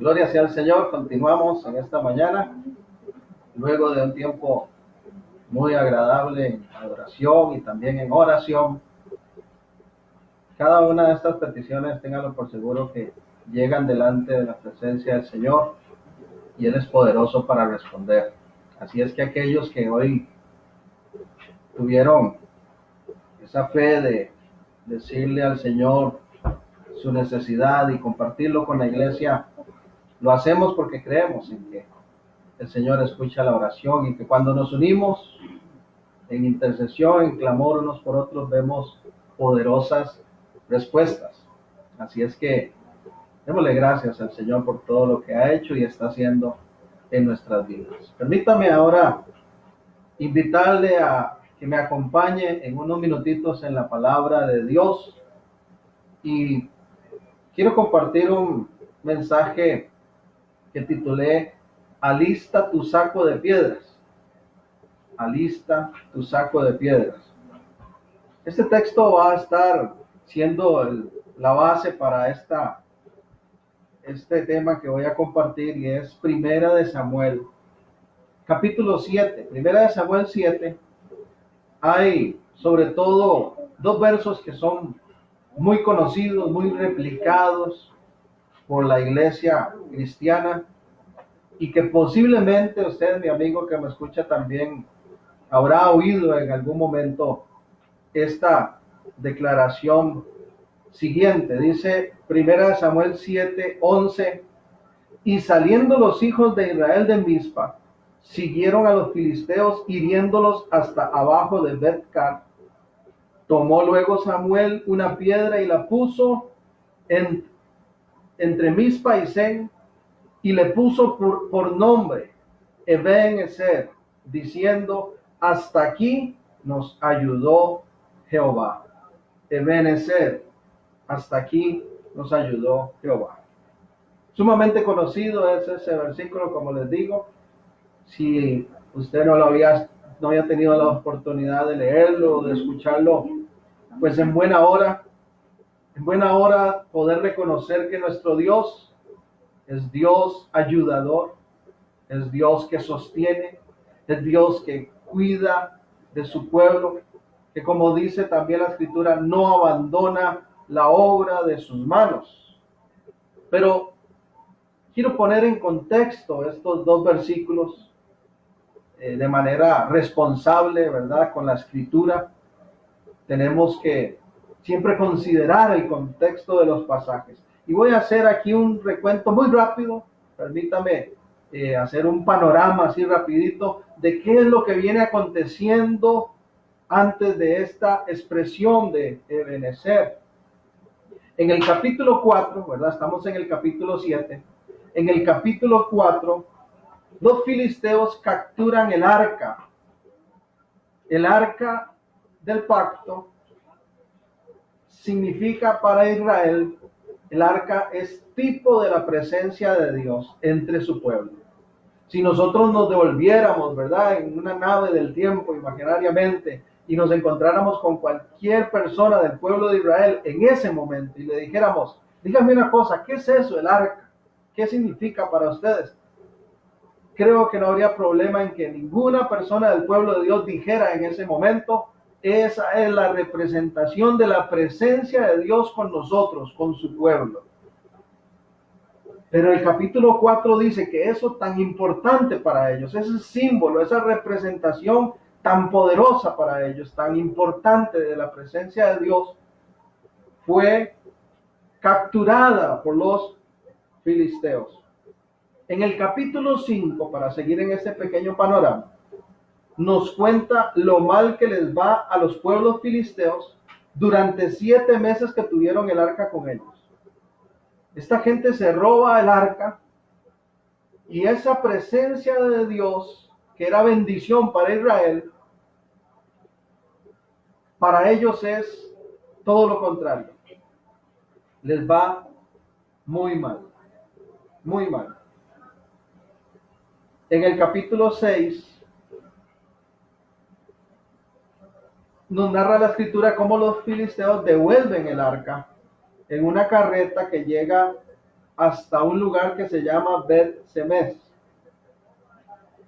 Gloria sea al Señor. Continuamos en esta mañana, luego de un tiempo muy agradable en adoración y también en oración. Cada una de estas peticiones, ténganlo por seguro que llegan delante de la presencia del Señor y Él es poderoso para responder. Así es que aquellos que hoy tuvieron esa fe de decirle al Señor su necesidad y compartirlo con la iglesia, lo hacemos porque creemos en que el Señor escucha la oración y que cuando nos unimos en intercesión, en clamor unos por otros, vemos poderosas respuestas. Así es que démosle gracias al Señor por todo lo que ha hecho y está haciendo en nuestras vidas. Permítame ahora invitarle a que me acompañe en unos minutitos en la palabra de Dios y quiero compartir un mensaje que titulé Alista tu saco de piedras. Alista tu saco de piedras. Este texto va a estar siendo la base para este tema que voy a compartir y es Primera de Samuel, capítulo 7. Primera de Samuel 7. Hay sobre todo dos versos que son muy conocidos, muy replicados por la iglesia cristiana y que posiblemente usted, mi amigo que me escucha también, habrá oído en algún momento esta declaración siguiente. Dice 1 Samuel 7:11: y saliendo los hijos de Israel de Mizpa, siguieron a los filisteos, hiriéndolos hasta abajo de Bet-car. Tomó luego Samuel una piedra y la puso entre Mizpa y Sen, y le puso por nombre Eben-ezer, diciendo: hasta aquí nos ayudó Jehová. Eben-ezer, hasta aquí nos ayudó Jehová. Sumamente conocido es ese versículo, como les digo. Si usted no había tenido la oportunidad de leerlo o de escucharlo, pues en buena hora poder reconocer que nuestro Dios es Dios ayudador, es Dios que sostiene, es Dios que cuida de su pueblo, que como dice también la Escritura, no abandona la obra de sus manos. Pero quiero poner en contexto estos dos versículos de manera responsable, ¿verdad? Con la Escritura. Tenemos que siempre considerar el contexto de los pasajes. Y voy a hacer aquí un recuento muy rápido. Permítame hacer un panorama así rapidito de qué es lo que viene aconteciendo antes de esta expresión de Ebenezer. En el capítulo 4, ¿verdad? Estamos en el capítulo 7. En el capítulo 4, los filisteos capturan el arca del pacto. Significa para Israel, el arca es tipo de la presencia de Dios entre su pueblo. Si nosotros nos devolviéramos, ¿verdad?, en una nave del tiempo imaginariamente y nos encontráramos con cualquier persona del pueblo de Israel en ese momento y le dijéramos: díganme una cosa, ¿qué es eso, el arca? ¿Qué significa para ustedes? Creo que no habría problema en que ninguna persona del pueblo de Dios dijera en ese momento: esa es la representación de la presencia de Dios con nosotros, con su pueblo. Pero el capítulo 4 dice que eso tan importante para ellos, ese símbolo, esa representación tan poderosa para ellos, tan importante de la presencia de Dios, fue capturada por los filisteos. En el capítulo 5, para seguir en este pequeño panorama, nos cuenta lo mal que les va a los pueblos filisteos durante 7 meses que tuvieron el arca con ellos. Esta gente se roba el arca y esa presencia de Dios, que era bendición para Israel, para ellos es todo lo contrario. Les va muy mal, muy mal. En el capítulo 6 nos narra la Escritura cómo los filisteos devuelven el arca en una carreta que llega hasta un lugar que se llama Bet-Semes.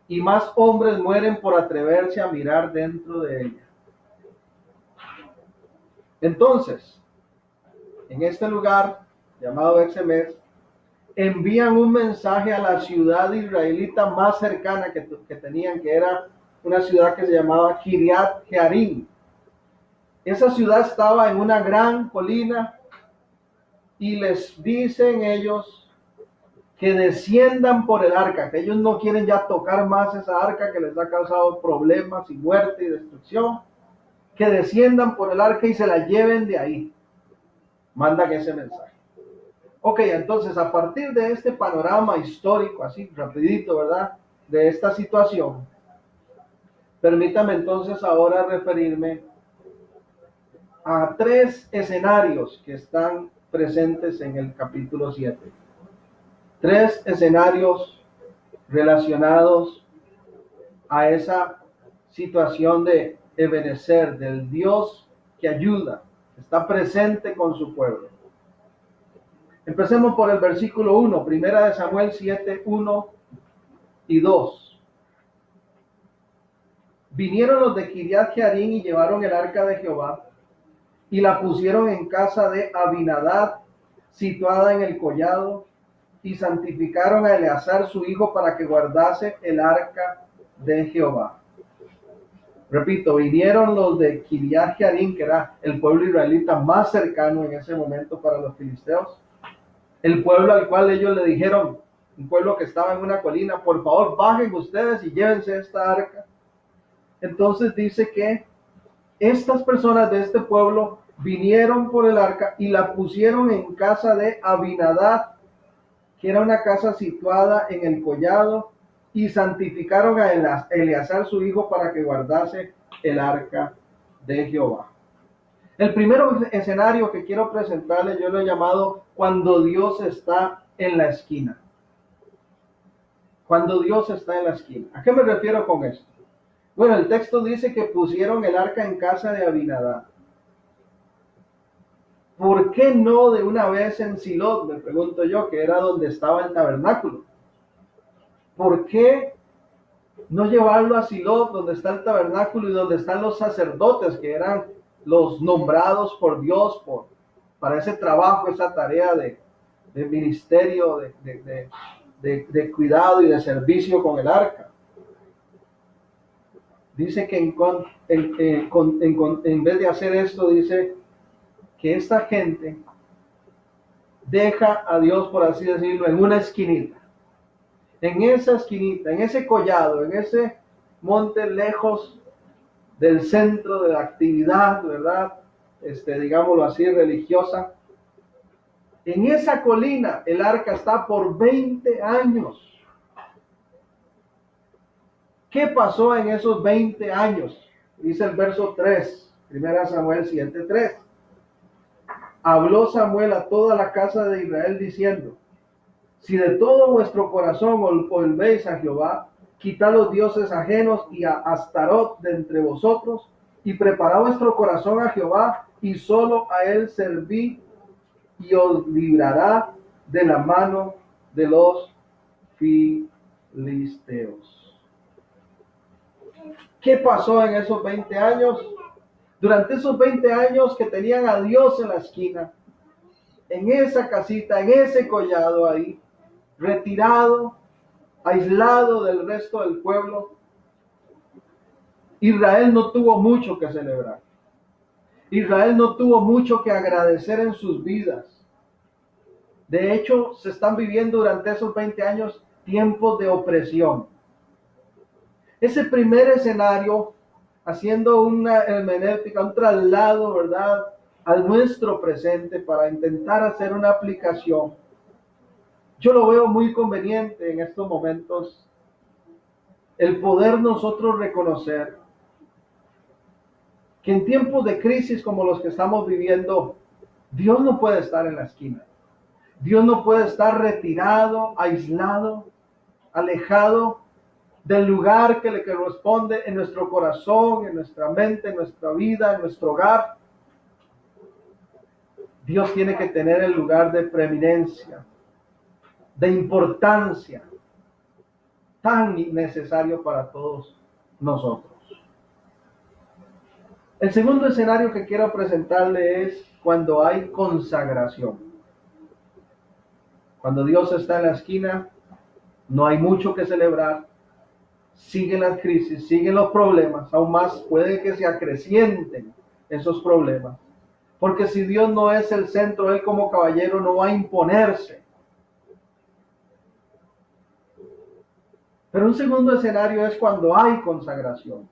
Y más hombres mueren por atreverse a mirar dentro de ella. Entonces, en este lugar llamado Bet-Semes, envían un mensaje a la ciudad israelita más cercana que tenían, que era una ciudad que se llamaba Kiriat Jearim. Esa ciudad estaba en una gran colina y les dicen ellos que desciendan por el arca, que ellos no quieren ya tocar más esa arca que les ha causado problemas y muerte y destrucción, que desciendan por el arca y se la lleven de ahí. Mandan ese mensaje. Ok, entonces a partir de este panorama histórico, así rapidito, ¿verdad? De esta situación, permítame entonces ahora referirme a 3 escenarios que están presentes en el capítulo 7. 3 escenarios relacionados a esa situación de Ebenezer, del Dios que ayuda, que está presente con su pueblo. Empecemos por el versículo 1, primera de Samuel 7, 1 y 2. Vinieron los de Kiriat Jearim y llevaron el arca de Jehová y la pusieron en casa de Abinadab, situada en el collado, y santificaron a Eleazar su hijo para que guardase el arca de Jehová. Repito, vinieron los de Kiriat Jearim, que era el pueblo israelita más cercano en ese momento para los filisteos, el pueblo al cual ellos le dijeron, un pueblo que estaba en una colina, por favor bajen ustedes y llévense esta arca. Entonces dice que estas personas de este pueblo vinieron por el arca y la pusieron en casa de Abinadab, que era una casa situada en el collado, y santificaron a Eleazar su hijo para que guardase el arca de Jehová. El primer escenario que quiero presentarles yo lo he llamado cuando Dios está en la esquina. Cuando Dios está en la esquina. ¿A qué me refiero con esto? Bueno, el texto dice que pusieron el arca en casa de Abinadab. ¿Por qué no de una vez en Silot? Me pregunto yo, que era donde estaba el tabernáculo. ¿Por qué no llevarlo a Silot, donde está el tabernáculo y donde están los sacerdotes, que eran los nombrados por Dios para ese trabajo, esa tarea de ministerio, de cuidado y de servicio con el arca? Dice que en vez de hacer esto, dice que esta gente deja a Dios, por así decirlo, en una esquinita. En esa esquinita, en ese collado, en ese monte lejos del centro de la actividad, ¿verdad? Digámoslo así, religiosa. En esa colina el arca está por 20 años. ¿Qué pasó en esos 20 años? Dice el verso 3, 1 Samuel 7:3. Habló Samuel a toda la casa de Israel diciendo: si de todo vuestro corazón os volvéis a Jehová, quitad los dioses ajenos y a Astarot de entre vosotros, y preparad vuestro corazón a Jehová, y solo a él servid, y os librará de la mano de los filisteos. ¿Qué pasó en esos 20 años? Durante esos 20 años que tenían a Dios en la esquina, en esa casita, en ese collado ahí, retirado, aislado del resto del pueblo, Israel no tuvo mucho que celebrar. Israel no tuvo mucho que agradecer en sus vidas. De hecho, se están viviendo durante esos 20 años tiempos de opresión. Ese primer escenario, haciendo una hermenéutica, un traslado, ¿verdad?, a nuestro presente para intentar hacer una aplicación, yo lo veo muy conveniente en estos momentos, el poder nosotros reconocer que en tiempos de crisis como los que estamos viviendo, Dios no puede estar en la esquina. Dios no puede estar retirado, aislado, alejado del lugar que le corresponde en nuestro corazón, en nuestra mente, en nuestra vida, en nuestro hogar. Dios tiene que tener el lugar de preeminencia. de importancia, tan necesario para todos nosotros. El segundo escenario que quiero presentarle es cuando hay consagración. Cuando Dios está en la esquina, no hay mucho que celebrar, siguen las crisis, siguen los problemas, aún más puede que se acrecienten esos problemas. Porque si Dios no es el centro, Él como caballero no va a imponerse. Pero un segundo escenario es cuando hay consagración.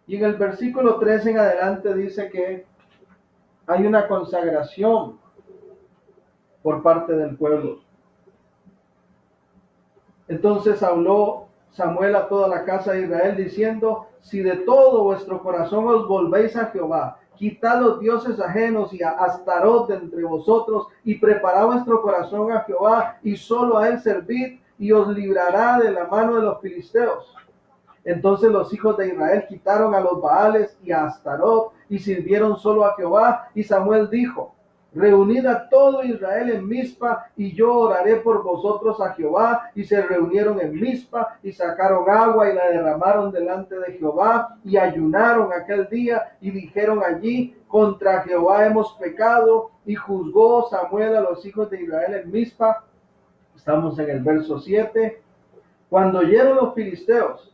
Y en el versículo 13 en adelante dice que hay una consagración por parte del pueblo. Entonces habló Samuel a toda la casa de Israel diciendo: si de todo vuestro corazón os volvéis a Jehová, quitad los dioses ajenos y a Astarot de entre vosotros, y preparad vuestro corazón a Jehová, y solo a él servid, y os librará de la mano de los filisteos. Entonces los hijos de Israel quitaron a los Baales y a Astarot, y sirvieron solo a Jehová. Y Samuel dijo: reunid a todo Israel en Mizpa, y yo oraré por vosotros a Jehová. Y se reunieron en Mizpa, y sacaron agua, y la derramaron delante de Jehová, y ayunaron aquel día, y dijeron allí: contra Jehová hemos pecado. Y juzgó Samuel a los hijos de Israel en Mizpa. Estamos en el verso 7. Cuando oyeron los filisteos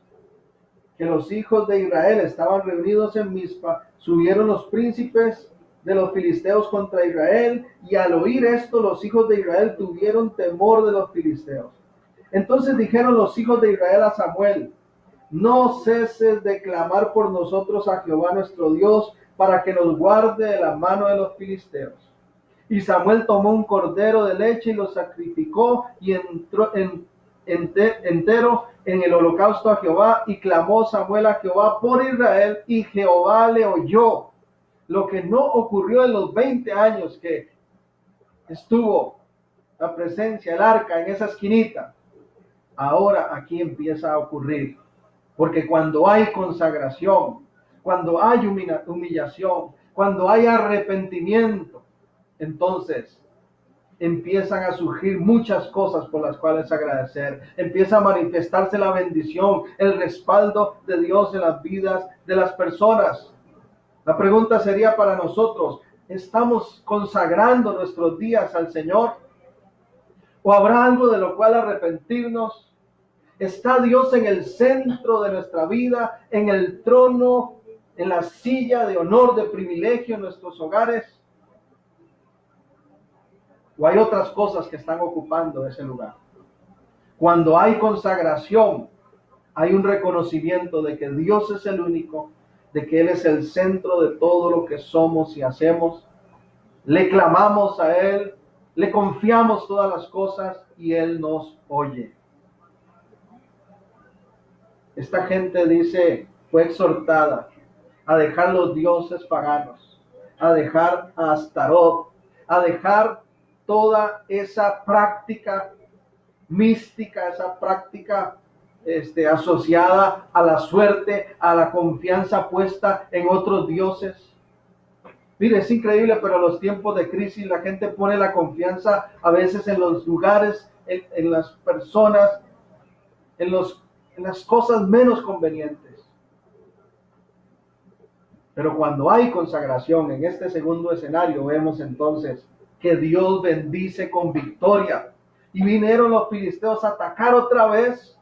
que los hijos de Israel estaban reunidos en Mizpa, subieron los príncipes de los filisteos contra Israel, y al oír esto los hijos de Israel tuvieron temor de los filisteos. Entonces dijeron los hijos de Israel a Samuel: no ceses de clamar por nosotros a Jehová nuestro Dios, para que nos guarde de la mano de los filisteos. Y Samuel tomó un cordero de leche y lo sacrificó, y entró entero en el holocausto a Jehová, y clamó Samuel a Jehová por Israel, y Jehová le oyó. Lo que no ocurrió en los 20 años que estuvo la presencia, el arca en esa esquinita, ahora aquí empieza a ocurrir. Porque cuando hay consagración, cuando hay humillación, cuando hay arrepentimiento, entonces empiezan a surgir muchas cosas por las cuales agradecer. Empieza a manifestarse la bendición, el respaldo de Dios en las vidas de las personas. La pregunta sería para nosotros: ¿estamos consagrando nuestros días al Señor? ¿O habrá algo de lo cual arrepentirnos? ¿Está Dios en el centro de nuestra vida, en el trono, en la silla de honor, de privilegio en nuestros hogares? ¿O hay otras cosas que están ocupando ese lugar? Cuando hay consagración, hay un reconocimiento de que Dios es el único, de que Él es el centro de todo lo que somos y hacemos. Le clamamos a Él, le confiamos todas las cosas y Él nos oye. Esta gente dice, fue exhortada a dejar los dioses paganos, a dejar a Astarot, a dejar toda esa práctica mística, esa práctica asociada a la suerte, a la confianza puesta en otros dioses. Mire, es increíble, pero en los tiempos de crisis la gente pone la confianza a veces en los lugares, en las personas, en las cosas menos convenientes. Pero cuando hay consagración en este segundo escenario, vemos entonces que Dios bendice con victoria. Y vinieron los filisteos a atacar otra vez,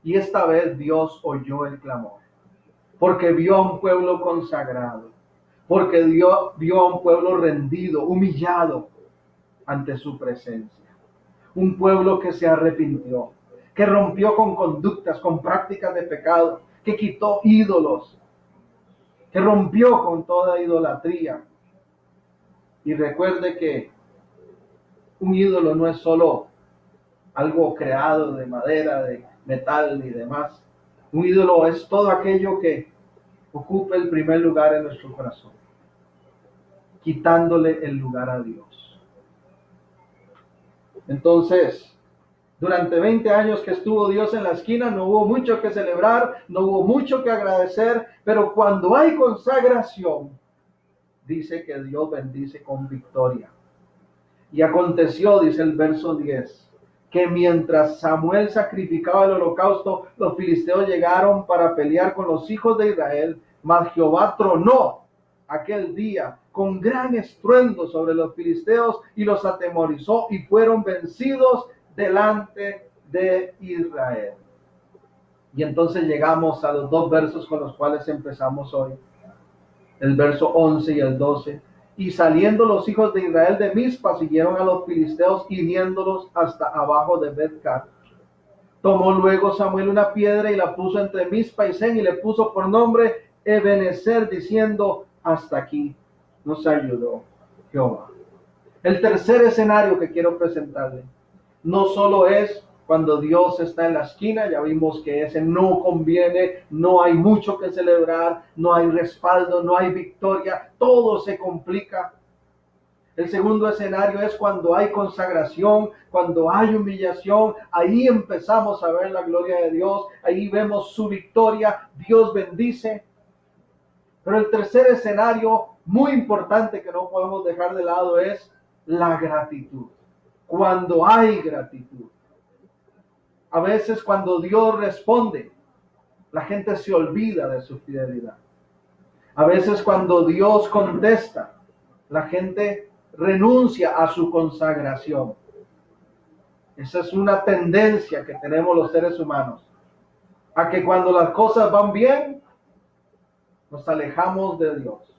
y esta vez Dios oyó el clamor, porque vio a un pueblo consagrado, porque vio a un pueblo rendido, humillado ante su presencia. Un pueblo que se arrepintió, que rompió con conductas, con prácticas de pecado, que quitó ídolos, que rompió con toda idolatría. Y recuerde que un ídolo no es solo algo creado de madera, de metal y demás. Un ídolo es todo aquello que ocupa el primer lugar en nuestro corazón, quitándole el lugar a Dios. Entonces, durante 20 años que estuvo Dios en la esquina, no hubo mucho que celebrar, no hubo mucho que agradecer, pero cuando hay consagración, dice que Dios bendice con victoria. Y aconteció, dice el verso 10, que mientras Samuel sacrificaba el holocausto, los filisteos llegaron para pelear con los hijos de Israel, mas Jehová tronó aquel día con gran estruendo sobre los filisteos y los atemorizó y fueron vencidos delante de Israel. Y entonces llegamos a los dos versos con los cuales empezamos hoy, el verso 11 y el 12. Y saliendo los hijos de Israel de Mizpa, siguieron a los filisteos, hiriéndolos hasta abajo de Bet-car. Tomó luego Samuel una piedra y la puso entre Mizpa y Sen, y le puso por nombre Ebenezer, diciendo: hasta aquí nos ayudó Jehová. El tercer escenario que quiero presentarle no solo es cuando Dios está en la esquina, ya vimos que ese no conviene, no hay mucho que celebrar, no hay respaldo, no hay victoria, todo se complica. El segundo escenario es cuando hay consagración, cuando hay humillación, ahí empezamos a ver la gloria de Dios, ahí vemos su victoria, Dios bendice. Pero el tercer escenario, muy importante que no podemos dejar de lado, es la gratitud. Cuando hay gratitud. A veces cuando Dios responde, la gente se olvida de su fidelidad. A veces cuando Dios contesta, la gente renuncia a su consagración. Esa es una tendencia que tenemos los seres humanos, a que cuando las cosas van bien, nos alejamos de Dios.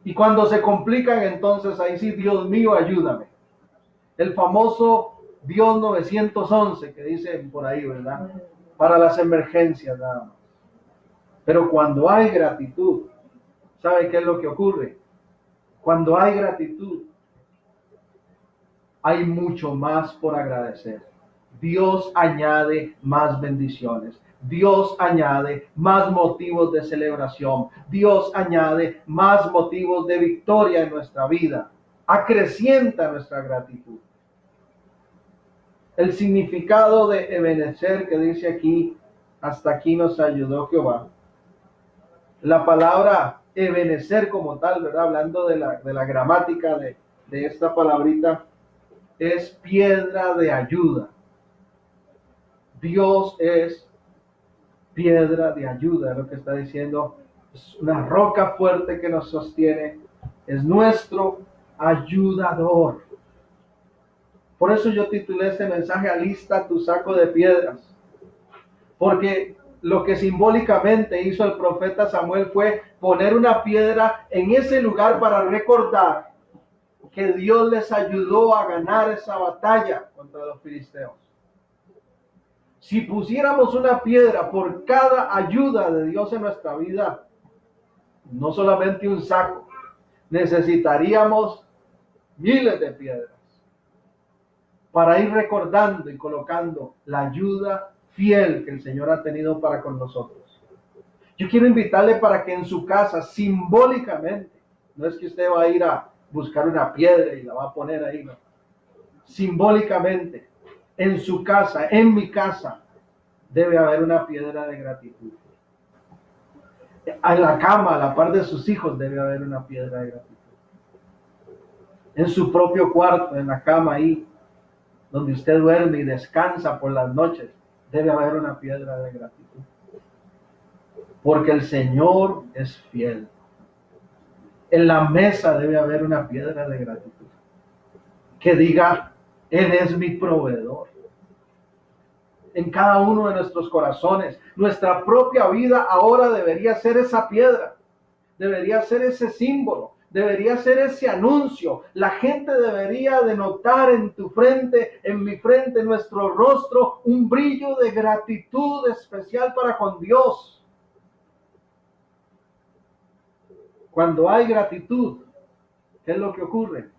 Y cuando se complican, entonces ahí sí, Dios mío, ayúdame. El famoso Dios 911 que dicen por ahí, ¿verdad? Para las emergencias nada más. Pero cuando hay gratitud, ¿sabe qué es lo que ocurre? Cuando hay gratitud, hay mucho más por agradecer. Dios añade más bendiciones. Dios añade más motivos de celebración. Dios añade más motivos de victoria en nuestra vida. Acrecienta nuestra gratitud. El significado de Ebenezer que dice aquí, hasta aquí nos ayudó Jehová. La palabra Ebenezer como tal, ¿verdad? Hablando de la gramática de esta palabrita, es piedra de ayuda. Dios es piedra de ayuda, es lo que está diciendo. Es una roca fuerte que nos sostiene. Es nuestro ayudador. Por eso yo titulé este mensaje: alista tu saco de piedras. Porque lo que simbólicamente hizo el profeta Samuel fue poner una piedra en ese lugar para recordar que Dios les ayudó a ganar esa batalla contra los filisteos. Si pusiéramos una piedra por cada ayuda de Dios en nuestra vida, no solamente un saco, necesitaríamos miles de piedras para ir recordando y colocando la ayuda fiel que el Señor ha tenido para con nosotros. Yo quiero invitarle para que en su casa, simbólicamente, no es que usted va a ir a buscar una piedra y la va a poner ahí, no. Simbólicamente, en su casa, en mi casa, debe haber una piedra de gratitud. En la cama, a la par de sus hijos, debe haber una piedra de gratitud. En su propio cuarto, en la cama ahí, donde usted duerme y descansa por las noches, debe haber una piedra de gratitud. Porque el Señor es fiel. En la mesa debe haber una piedra de gratitud. Que diga, Él es mi proveedor. En cada uno de nuestros corazones, nuestra propia vida ahora debería ser esa piedra. Debería ser ese símbolo. Debería ser ese anuncio. La gente debería de notar en tu frente, en mi frente, en nuestro rostro, un brillo de gratitud especial para con Dios. Cuando hay gratitud, ¿qué es lo que ocurre?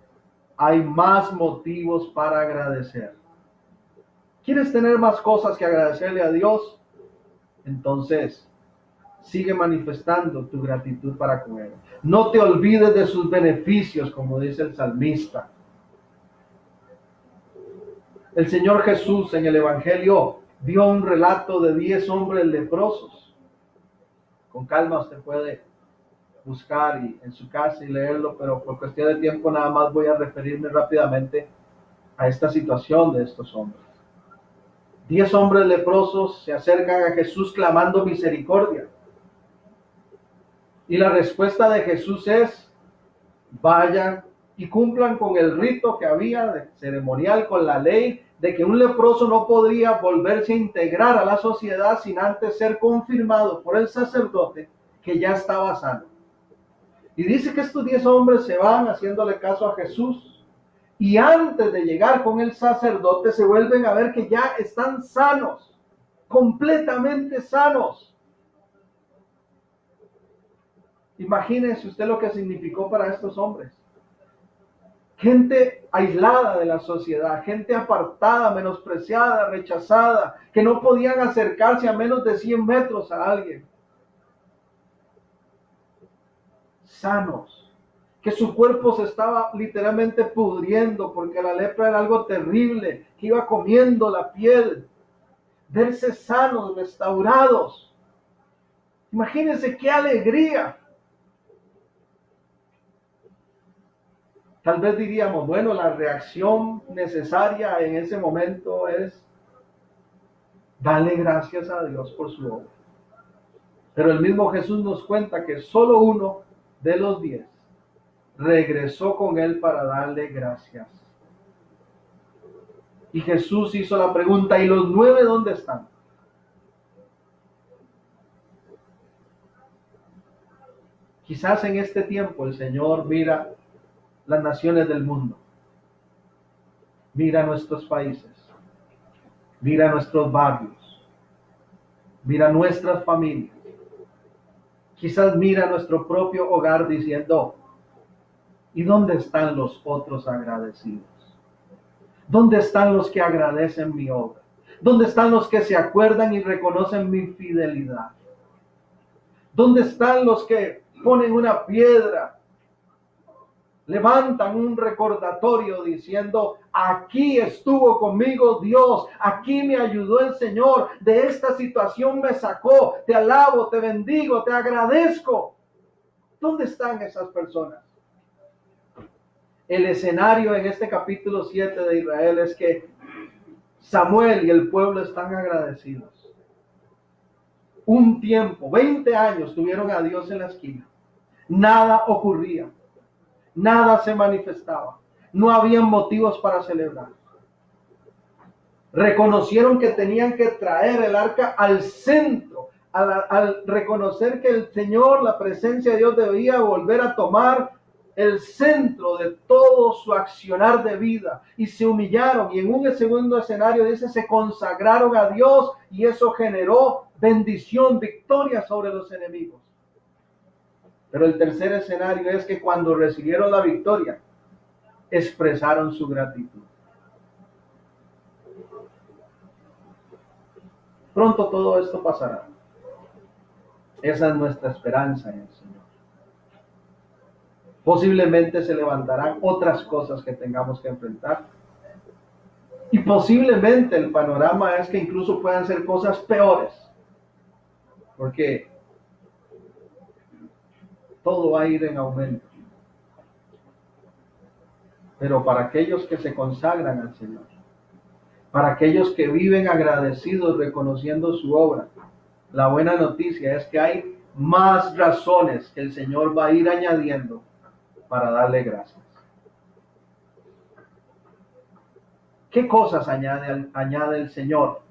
Hay más motivos para agradecer. ¿Quieres tener más cosas que agradecerle a Dios? Entonces, sigue manifestando tu gratitud para con Él. No te olvides de sus beneficios, como dice el salmista. El Señor Jesús en el Evangelio dio un relato de 10 hombres leprosos. Con calma usted puede buscar en su casa y leerlo, pero por cuestión de tiempo nada más voy a referirme rápidamente a esta situación de estos hombres. 10 hombres leprosos se acercan a Jesús clamando misericordia. Y la respuesta de Jesús es: vayan y cumplan con el rito que había de ceremonial, con la ley de que un leproso no podría volverse a integrar a la sociedad sin antes ser confirmado por el sacerdote que ya estaba sano. Y dice que estos 10 hombres se van haciéndole caso a Jesús, y antes de llegar con el sacerdote se vuelven a ver que ya están sanos, completamente sanos. Imagínense usted lo que significó para estos hombres. Gente aislada de la sociedad, gente apartada, menospreciada, rechazada, que no podían acercarse a menos de 100 metros a alguien. Sanos, que su cuerpo se estaba literalmente pudriendo porque la lepra era algo terrible, que iba comiendo la piel. Verse sanos, restaurados. Imagínense qué alegría. Tal vez diríamos, bueno, la reacción necesaria en ese momento es darle gracias a Dios por su obra. Pero el mismo Jesús nos cuenta que solo uno de los 10 regresó con él para darle gracias. Y Jesús hizo la pregunta: ¿y los 9 dónde están? Quizás en este tiempo el Señor mira las naciones del mundo, mira nuestros países, mira nuestros barrios, mira nuestras familias. Quizás mira nuestro propio hogar diciendo: ¿y dónde están los otros agradecidos? ¿Dónde están los que agradecen mi obra? ¿Dónde están los que se acuerdan y reconocen mi fidelidad? ¿Dónde están los que ponen una piedra, levantan un recordatorio diciendo: aquí estuvo conmigo Dios, aquí me ayudó el Señor, de esta situación me sacó, te alabo, te bendigo, te agradezco? ¿Dónde están esas personas? El escenario en este capítulo 7 de Israel es que Samuel y el pueblo están agradecidos. Un tiempo, 20 años, tuvieron a Dios en la esquina. Nada ocurría. Nada se manifestaba. No habían motivos para celebrar. Reconocieron que tenían que traer el arca al centro, al reconocer que el Señor, la presencia de Dios, debía volver a tomar el centro de todo su accionar de vida, y se humillaron, y en un segundo escenario dice, se consagraron a Dios, y eso generó bendición, victoria sobre los enemigos. Pero el tercer escenario es que cuando recibieron la victoria, expresaron su gratitud. Pronto todo esto pasará. Esa es nuestra esperanza en el Señor. Posiblemente se levantarán otras cosas que tengamos que enfrentar. Y posiblemente el panorama es que incluso puedan ser cosas peores. Porque todo va a ir en aumento. Pero para aquellos que se consagran al Señor, para aquellos que viven agradecidos reconociendo su obra, la buena noticia es que hay más razones que el Señor va a ir añadiendo para darle gracias. ¿Qué cosas añade el Señor?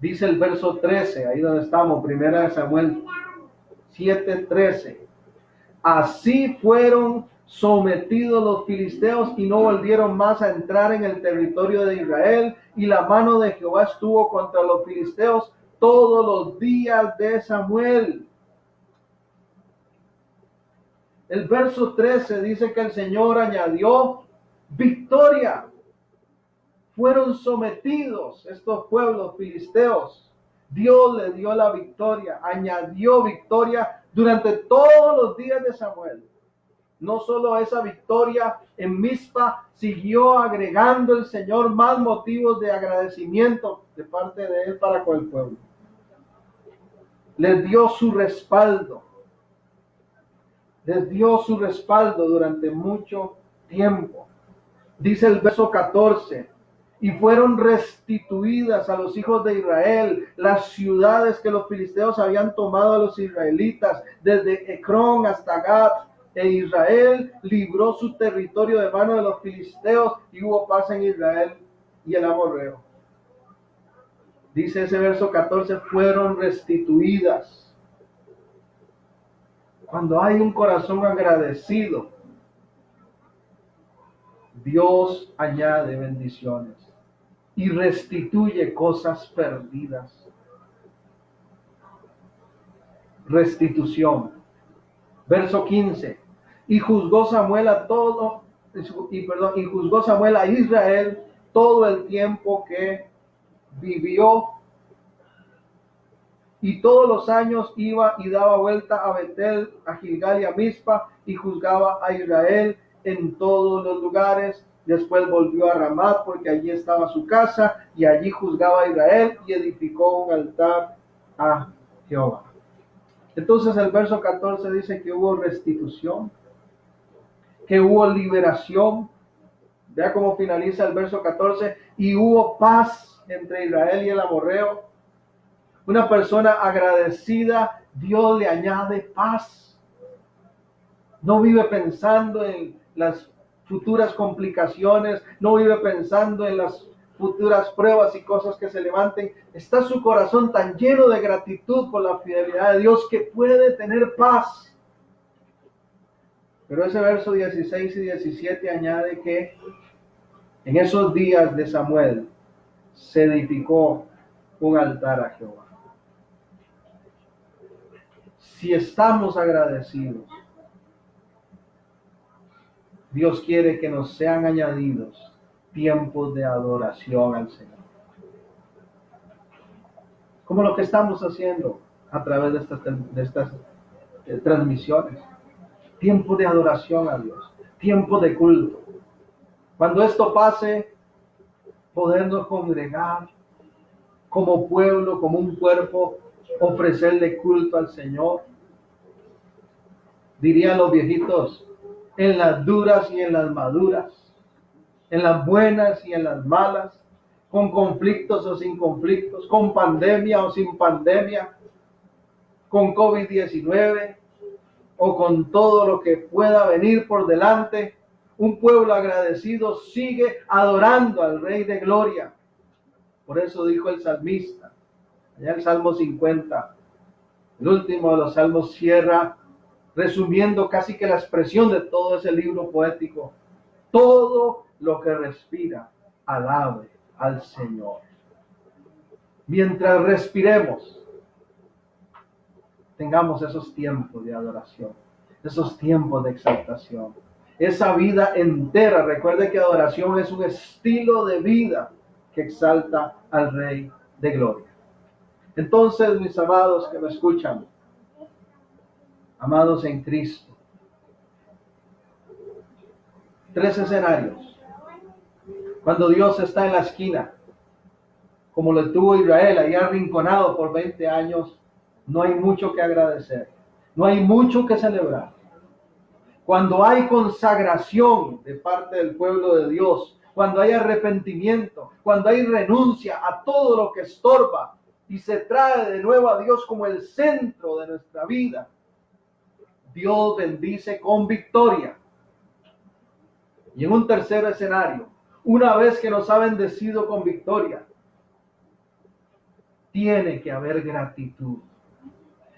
Dice el verso 13, ahí donde estamos, 1 Samuel 7:13. Así fueron sometidos los filisteos y no volvieron más a entrar en el territorio de Israel, y la mano de Jehová estuvo contra los filisteos todos los días de Samuel. El verso 13 dice que el Señor añadió victoria. Fueron sometidos estos pueblos filisteos. Dios le dio la victoria, añadió victoria durante todos los días de Samuel. No solo esa victoria en Mizpa, siguió agregando el Señor más motivos de agradecimiento de parte de Él para con el pueblo. Les dio su respaldo. Les dio su respaldo durante mucho tiempo. Dice el verso 14, Y fueron restituidas a los hijos de Israel las ciudades que los filisteos habían tomado a los israelitas, desde Ecrón hasta Gat. E Israel libró su territorio de mano de los filisteos, y hubo paz en Israel y el amorreo. Dice ese verso 14, fueron restituidas. Cuando hay un corazón agradecido, Dios añade bendiciones y restituye cosas perdidas. Restitución. Verso 15. Y juzgó Samuel a Israel todo el tiempo que vivió, y todos los años iba y daba vuelta a Betel, a Gilgal y a Mizpa, y juzgaba a Israel en todos los lugares. Después volvió a Ramat, porque allí estaba su casa, y allí juzgaba a Israel y edificó un altar a Jehová. Entonces el verso 14 dice que hubo restitución, que hubo liberación. Vea cómo finaliza el verso 14, y hubo paz entre Israel y el amorreo. Una persona agradecida, Dios le añade paz. No vive pensando en las futuras complicaciones, no vive pensando en las futuras pruebas y cosas que se levanten. Está su corazón tan lleno de gratitud por la fidelidad de Dios que puede tener paz. Pero ese verso 16 y 17 añade que en esos días de Samuel se edificó un altar a Jehová. Si estamos agradecidos, Dios quiere que nos sean añadidos tiempos de adoración al Señor. Como lo que estamos haciendo a través de estas transmisiones. Tiempo de adoración a Dios, tiempo de culto. Cuando esto pase, podernos congregar como pueblo, como un cuerpo, ofrecerle culto al Señor. Dirían los viejitos, en las duras y en las maduras, en las buenas y en las malas, con conflictos o sin conflictos, con pandemia o sin pandemia, con COVID-19 o con todo lo que pueda venir por delante. Un pueblo agradecido sigue adorando al Rey de Gloria. Por eso dijo el salmista, allá el Salmo 50, el último de los salmos, cierra resumiendo casi que la expresión de todo ese libro poético: todo lo que respira, alabe al Señor. Mientras respiremos, tengamos esos tiempos de adoración, esos tiempos de exaltación, esa vida entera. Recuerde que adoración es un estilo de vida que exalta al Rey de Gloria. Entonces, mis amados que me escuchan, amados en Cristo, 3 escenarios. Cuando Dios está en la esquina, como lo tuvo Israel, ahí arrinconado por 20 años, no hay mucho que agradecer, no hay mucho que celebrar. Cuando hay consagración de parte del pueblo de Dios, cuando hay arrepentimiento, cuando hay renuncia a todo lo que estorba y se trae de nuevo a Dios como el centro de nuestra vida, Dios bendice con victoria. Y en un tercer escenario, una vez que nos ha bendecido con victoria, tiene que haber gratitud.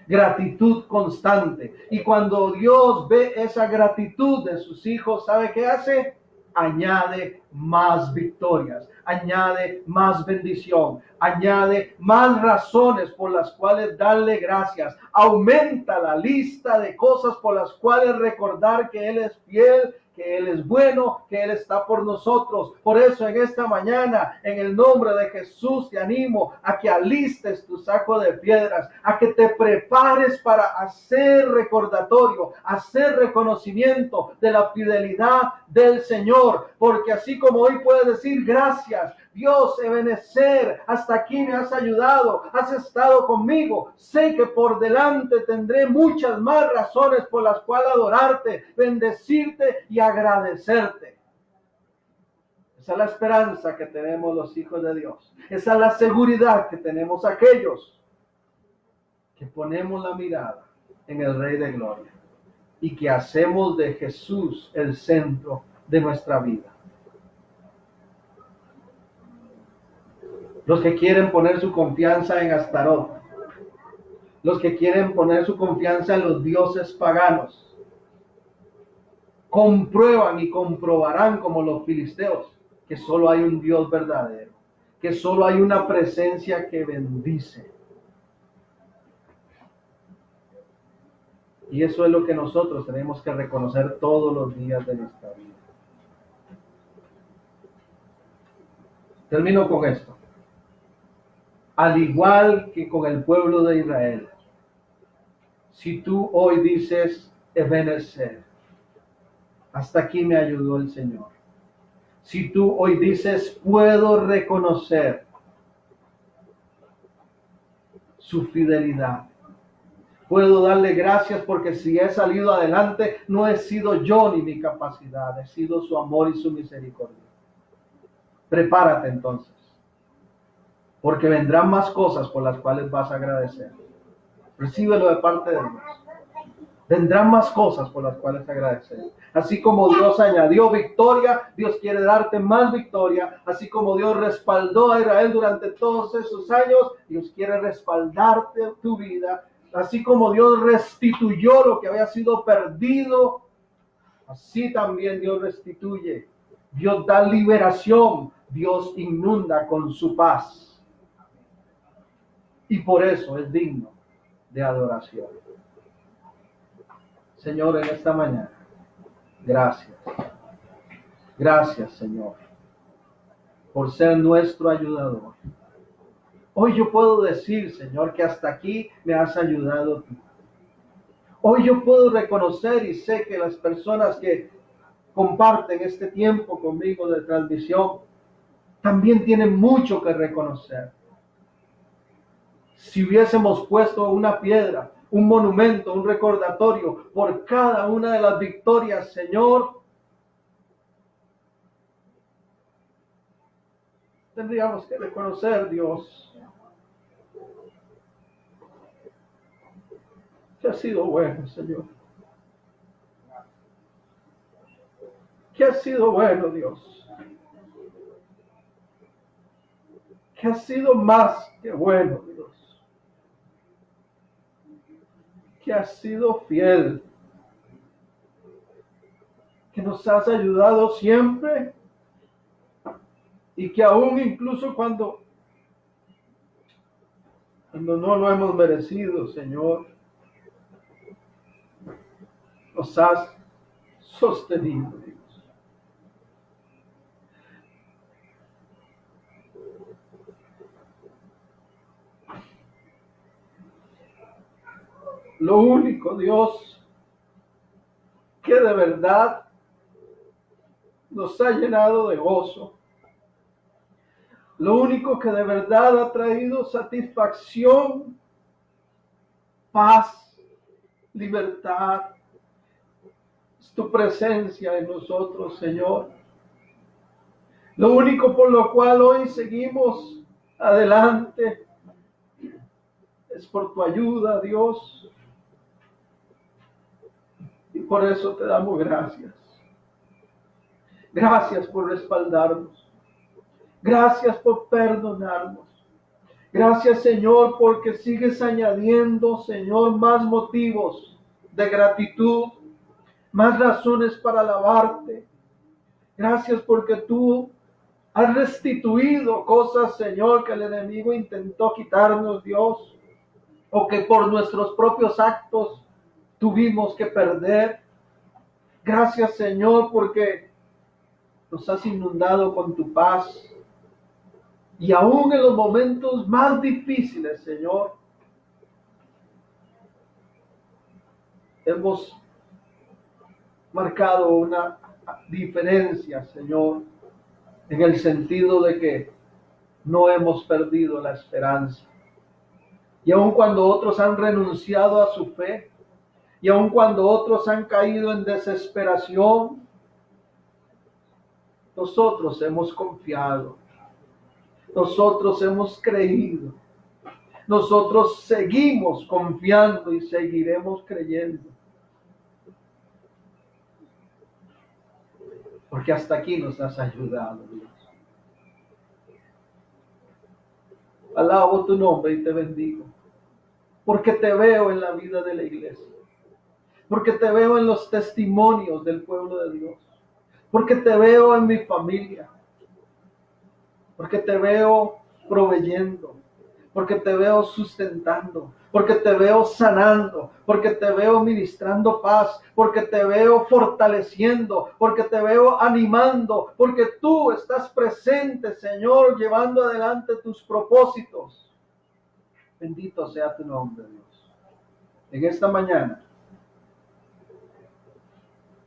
Gratitud constante. Y cuando Dios ve esa gratitud de sus hijos, ¿sabe qué hace? Añade más victorias, añade más bendición, añade más razones por las cuales darle gracias. Aumenta la lista de cosas por las cuales recordar que Él es fiel, que Él es bueno, que Él está por nosotros. Por eso en esta mañana, en el nombre de Jesús, te animo a que alistes tu saco de piedras, a que te prepares para hacer recordatorio, hacer reconocimiento de la fidelidad del Señor. Porque así como hoy puedes decir gracias, Dios, Ebenezer, hasta aquí me has ayudado, has estado conmigo. Sé que por delante tendré muchas más razones por las cuales adorarte, bendecirte y agradecerte. Esa es la esperanza que tenemos los hijos de Dios. Esa es la seguridad que tenemos aquellos que ponemos la mirada en el Rey de Gloria y que hacemos de Jesús el centro de nuestra vida. Los que quieren poner su confianza en Astarot, los que quieren poner su confianza en los dioses paganos, comprueban y comprobarán como los filisteos que solo hay un Dios verdadero, que solo hay una presencia que bendice. Y eso es lo que nosotros tenemos que reconocer todos los días de nuestra vida. Termino con esto. Al igual que con el pueblo de Israel, si tú hoy dices, Ebenezer, hasta aquí me ayudó el Señor. Si tú hoy dices, puedo reconocer su fidelidad. Puedo darle gracias porque si he salido adelante, no he sido yo ni mi capacidad, he sido su amor y su misericordia. Prepárate entonces, porque vendrán más cosas por las cuales vas a agradecer. Recíbelo de parte de Dios. Vendrán más cosas por las cuales agradecer. Así como Dios añadió victoria, Dios quiere darte más victoria. Así como Dios respaldó a Israel durante todos esos años, Dios quiere respaldarte tu vida. Así como Dios restituyó lo que había sido perdido, así también Dios restituye. Dios da liberación. Dios inunda con su paz. Y por eso es digno de adoración. Señor, en esta mañana, gracias. Gracias, Señor, por ser nuestro ayudador. Hoy yo puedo decir, Señor, que hasta aquí me has ayudado tú. Hoy yo puedo reconocer y sé que las personas que comparten este tiempo conmigo de transmisión también tienen mucho que reconocer. Si hubiésemos puesto una piedra, un monumento, un recordatorio por cada una de las victorias, Señor, tendríamos que reconocer, Dios, que ha sido bueno, Señor. Que ha sido bueno, Dios. Que ha sido más que bueno, Dios. Que has sido fiel, que nos has ayudado siempre y que aún incluso cuando no lo hemos merecido, Señor, nos has sostenido, Dios. Lo único, Dios, que de verdad nos ha llenado de gozo, lo único que de verdad ha traído satisfacción, paz, libertad, es tu presencia en nosotros, Señor. Lo único por lo cual hoy seguimos adelante es por tu ayuda, Dios. Y por eso te damos gracias. Gracias por respaldarnos. Gracias por perdonarnos. Gracias, Señor, porque sigues añadiendo, Señor, más motivos de gratitud, más razones para alabarte. Gracias porque tú has restituido cosas, Señor, que el enemigo intentó quitarnos, Dios, o que por nuestros propios actos tuvimos que perder. Gracias, Señor, porque nos has inundado con tu paz. Y aún en los momentos más difíciles, Señor, hemos marcado una diferencia, Señor, en el sentido de que no hemos perdido la esperanza. Y aun cuando otros han renunciado a su fe, y aun cuando otros han caído en desesperación, nosotros hemos confiado, nosotros hemos creído, nosotros seguimos confiando y seguiremos creyendo. Porque hasta aquí nos has ayudado, Dios. Alabo tu nombre y te bendigo. Porque te veo en la vida de la iglesia. Porque te veo en los testimonios del pueblo de Dios. Porque te veo en mi familia. Porque te veo proveyendo. Porque te veo sustentando. Porque te veo sanando. Porque te veo ministrando paz. Porque te veo fortaleciendo. Porque te veo animando. Porque tú estás presente, Señor, llevando adelante tus propósitos. Bendito sea tu nombre, Dios. En esta mañana,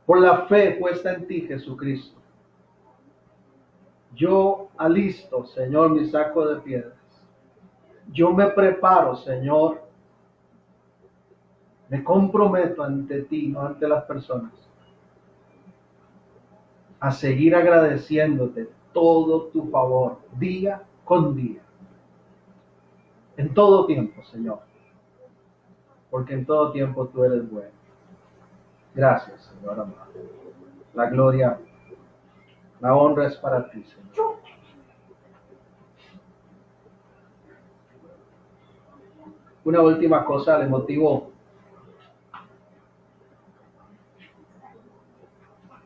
por la fe puesta en ti, Jesucristo, yo alisto, Señor, mi saco de piedras. Yo me preparo, Señor. Me comprometo ante ti, no ante las personas, a seguir agradeciéndote todo tu favor, día con día. En todo tiempo, Señor. Porque en todo tiempo tú eres bueno. Gracias, Señor amado. La gloria, la honra es para ti, Señor. Una última cosa, le motivo,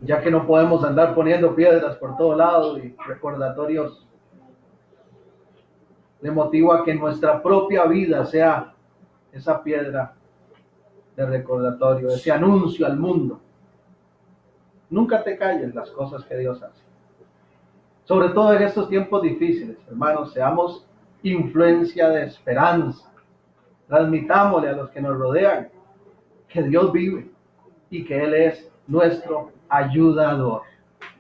ya que no podemos andar poniendo piedras por todos lados y recordatorios, le motivo a que nuestra propia vida sea esa piedra de recordatorio, ese anuncio al mundo. Nunca te calles las cosas que Dios hace. Sobre todo en estos tiempos difíciles, hermanos, seamos influencia de esperanza. Transmitámosle a los que nos rodean que Dios vive y que Él es nuestro ayudador.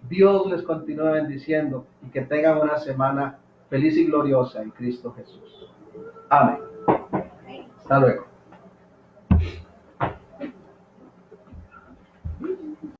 Dios les continúe bendiciendo y que tengan una semana feliz y gloriosa en Cristo Jesús. Amén. Hasta luego.